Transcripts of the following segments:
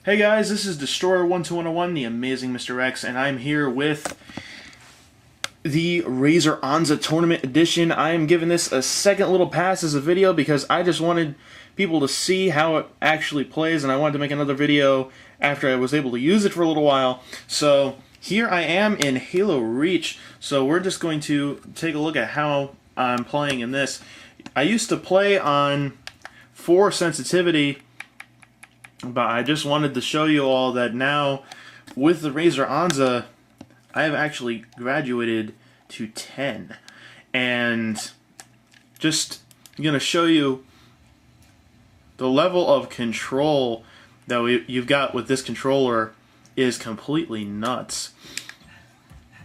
Hey guys, this is Destroyer12101, the amazing Mr. X, and I'm here with the Razer Onza Tournament Edition. I am giving this a second little pass as a video because I just wanted people to see how it actually plays, and I wanted to make another video after I was able to use it for a little while. So here I am in Halo Reach, so we're just going to take a look at how I'm playing in this. I used to play on 4 sensitivity, but I just wanted to show you all that now, with the Razer Onza, I have actually graduated to 10. And just going to show you the level of control that you've got with this controller is completely nuts.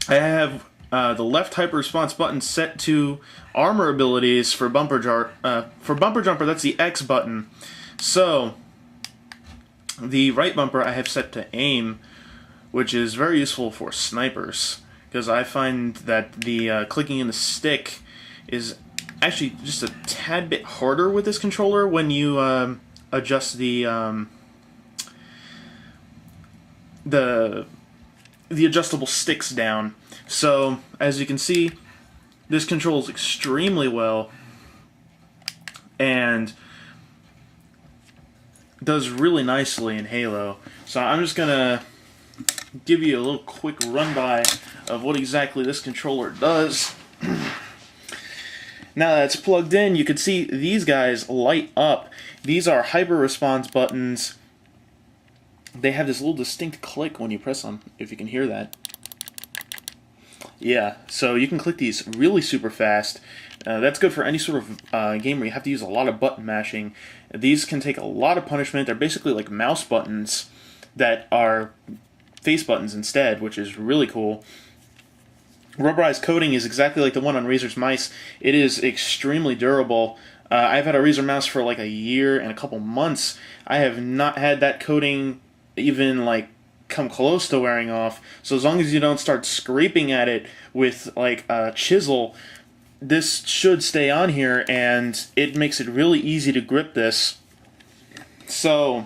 I have the left hyper response button set to armor abilities for bumper jumper. That's the X button. So the right bumper I have set to aim, which is very useful for snipers, because I find that the clicking in the stick is actually just a tad bit harder with this controller when you adjust the adjustable sticks down. So as you can see, this controls extremely well and does really nicely in Halo. So I'm just gonna give you a little quick run-by of what exactly this controller does. Now that it's plugged in, you can see these guys light up. These are hyper response buttons. They have this little distinct click when you press them, if you can hear that. Yeah, so you can click these really super fast. That's good for any sort of game where you have to use a lot of button mashing. These can take a lot of punishment. They're basically like mouse buttons that are face buttons instead, which is really cool. Rubberized coating is exactly like the one on Razer's mice. It is extremely durable. I've had a Razer mouse for like a year and a couple months. I have not had that coating even like come close to wearing off. So as long as you don't start scraping at it with like a chisel, this should stay on here, and it makes it really easy to grip this. So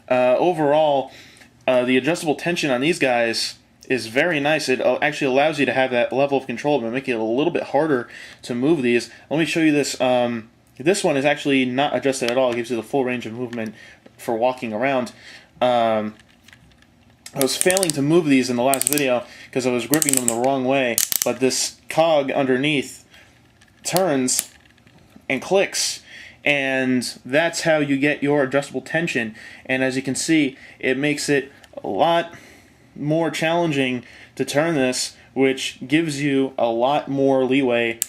overall, the adjustable tension on these guys is very nice. It actually allows you to have that level of control, but make it a little bit harder to move these. Let me show you this. This one is actually not adjusted at all. It gives you the full range of movement for walking around. I was failing to move these in the last video because I was gripping them the wrong way, but this cog underneath turns and clicks, and that's how you get your adjustable tension. And as you can see, it makes it a lot more challenging to turn this, which gives you a lot more leeway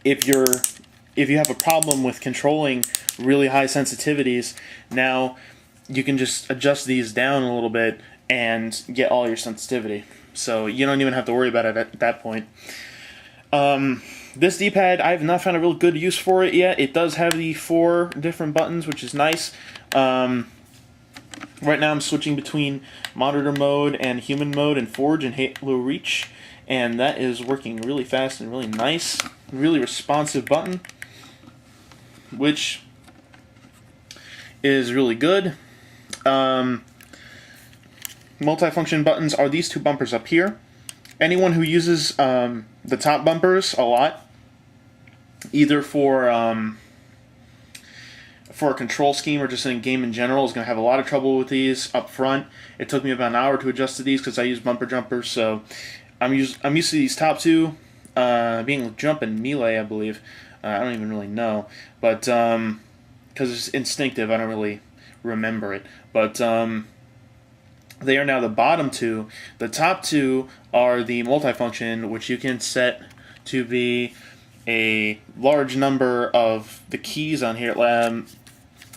if you have a problem with controlling really high sensitivities. Now you can just adjust these down a little bit and get all your sensitivity. So you don't even have to worry about it at that point. This D-pad, I have not found a real good use for it yet. It does have the 4 different buttons, which is nice. Right now I'm switching between monitor mode and human mode and Forge and Halo Reach, and that is working really fast and really nice. Really responsive button, which is really good. Multifunction buttons are these 2 bumpers up here. Anyone who uses the top bumpers a lot, either for a control scheme or just in a game in general, is going to have a lot of trouble with these up front. It took me about an hour to adjust to these because I use bumper jumpers, so I'm used to these top 2 being jump and melee, I believe. I don't even really know, but because it's instinctive, I don't really remember it. But they are now the bottom 2. The top 2 are the multifunction, which you can set to be a large number of the keys on here.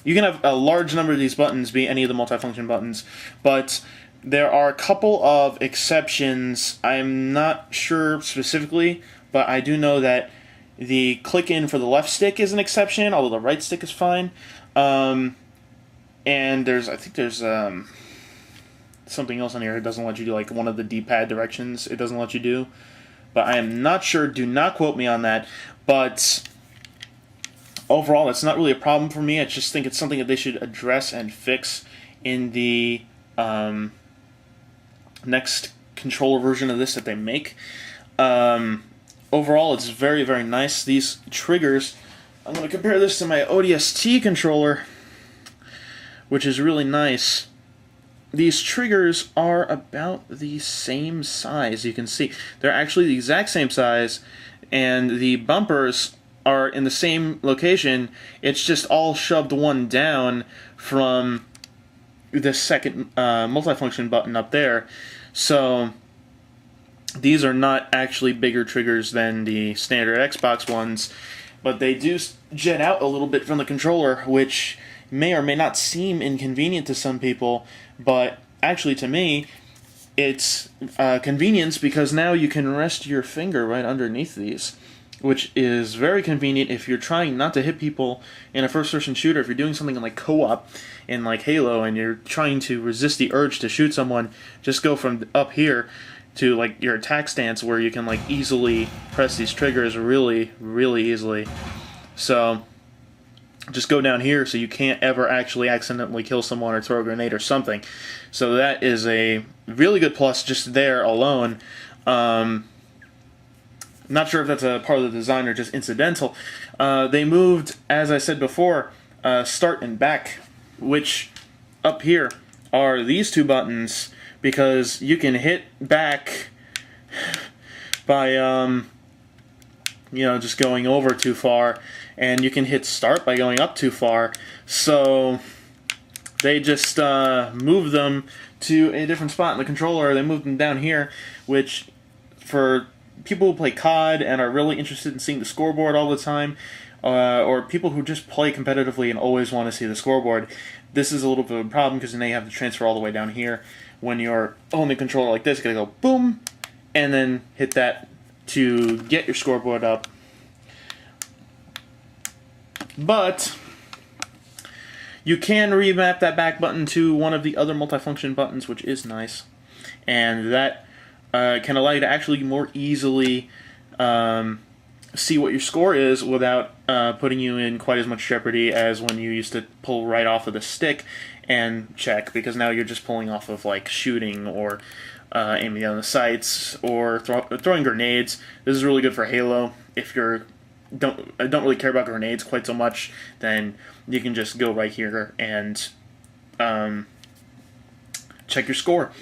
You can have a large number of these buttons be any of the multifunction buttons, but there are a couple of exceptions. I'm not sure specifically, but I do know that the click in for the left stick is an exception, although the right stick is fine. And I think there's something else on here. It doesn't let you do like one of the D-pad directions. It doesn't let you do, but I am not sure. Do not quote me on that. But overall, that's not really a problem for me. I just think it's something that they should address and fix in the next controller version of this that they make. Overall, it's very, very nice. These triggers, I'm going to compare this to my ODST controller, which is really nice. These triggers are about the same size. You can see they're actually the exact same size, and the bumpers are in the same location. It's just all shoved one down from the second multifunction button up there. So these are not actually bigger triggers than the standard Xbox ones, but they do jet out a little bit from the controller, which may or may not seem inconvenient to some people, but actually to me, it's convenience, because now you can rest your finger right underneath these, which is very convenient if you're trying not to hit people in a first-person shooter. If you're doing something like co-op in like Halo and you're trying to resist the urge to shoot someone, just go from up here to like your attack stance where you can like easily press these triggers really, really easily. So just go down here so you can't ever actually accidentally kill someone or throw a grenade or something. So that is a really good plus just there alone. Not sure if that's a part of the design or just incidental. They moved, as I said before, start and back, which up here are these two buttons, because you can hit back by just going over too far, and you can hit start by going up too far. So they just moved them to a different spot in the controller. They moved them down here, which for people who play COD and are really interested in seeing the scoreboard all the time, or people who just play competitively and always want to see the scoreboard, this is a little bit of a problem, because then you have to transfer all the way down here. When you're holding the controller like this, you gotta go boom, and then hit that to get your scoreboard up. But you can remap that back button to one of the other multifunction buttons, which is nice, and that can allow you to actually more easily see what your score is without putting you in quite as much jeopardy as when you used to pull right off of the stick and check, because now you're just pulling off of like shooting or aiming down the sights or throwing grenades. This is really good for Halo. If you don't really care about grenades quite so much, then you can just go right here and check your score,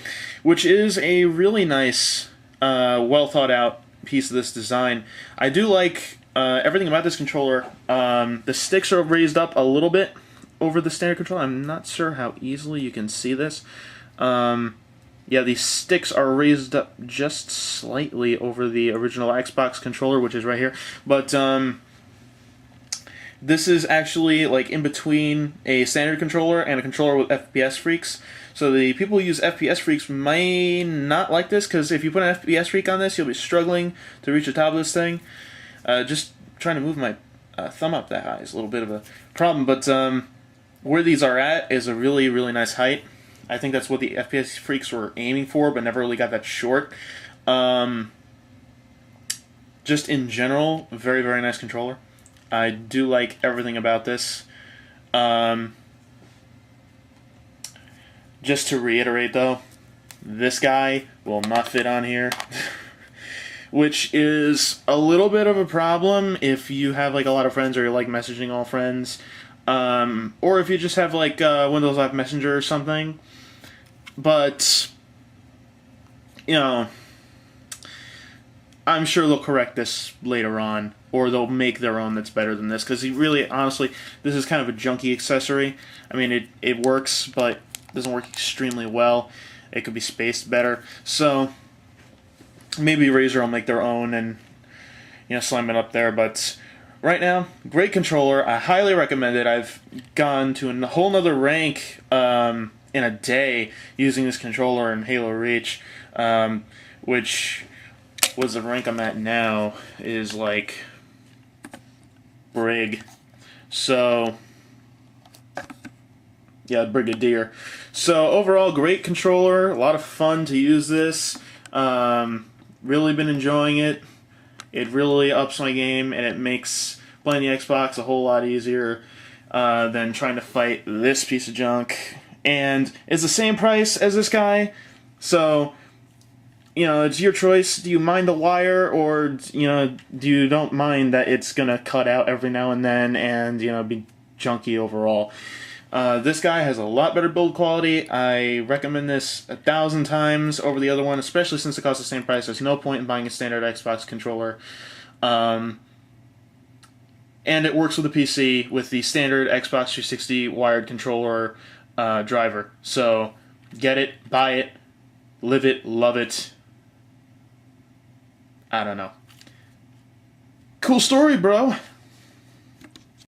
which is a really nice, well thought out piece of this design. I do like everything about this controller. The sticks are raised up a little bit over the standard controller. I'm not sure how easily you can see this. Yeah, these sticks are raised up just slightly over the original Xbox controller, which is right here. But this is actually like in between a standard controller and a controller with FPS freaks. So the people who use FPS freaks may not like this, because if you put an FPS freak on this, you'll be struggling to reach the top of this thing. Just trying to move my thumb up that high is a little bit of a problem, but where these are at is a really, really nice height. I think that's what the FPS freaks were aiming for, but never really got that short. Just in general, very, very nice controller. I do like everything about this. Just to reiterate, though, this guy will not fit on here, which is a little bit of a problem if you have like a lot of friends, or you like messaging all friends, or if you just have like Windows Live Messenger or something. But I'm sure they'll correct this later on, or they'll make their own that's better than this, because really, honestly, this is kind of a junky accessory. I mean, it works, but doesn't work extremely well. It could be spaced better. So maybe Razer will make their own and slam it up there. But right now, great controller. I highly recommend it. I've gone to a whole nother rank in a day using this controller in Halo Reach, which was the rank I'm at now is like Brig. So yeah, Brigadier. So overall, great controller. A lot of fun to use this. Really been enjoying it. It really ups my game, and it makes playing the Xbox a whole lot easier than trying to fight this piece of junk. And it's the same price as this guy, so, you know, it's your choice. Do you mind the wire, or, you know, do you don't mind that it's gonna cut out every now and then and, you know, be junky overall? This guy has a lot better build quality. I recommend this 1,000 times over the other one, especially since it costs the same price. There's no point in buying a standard Xbox controller. And it works with the PC with the standard Xbox 360 wired controller driver. So, get it, buy it, live it, love it. I don't know. Cool story, bro.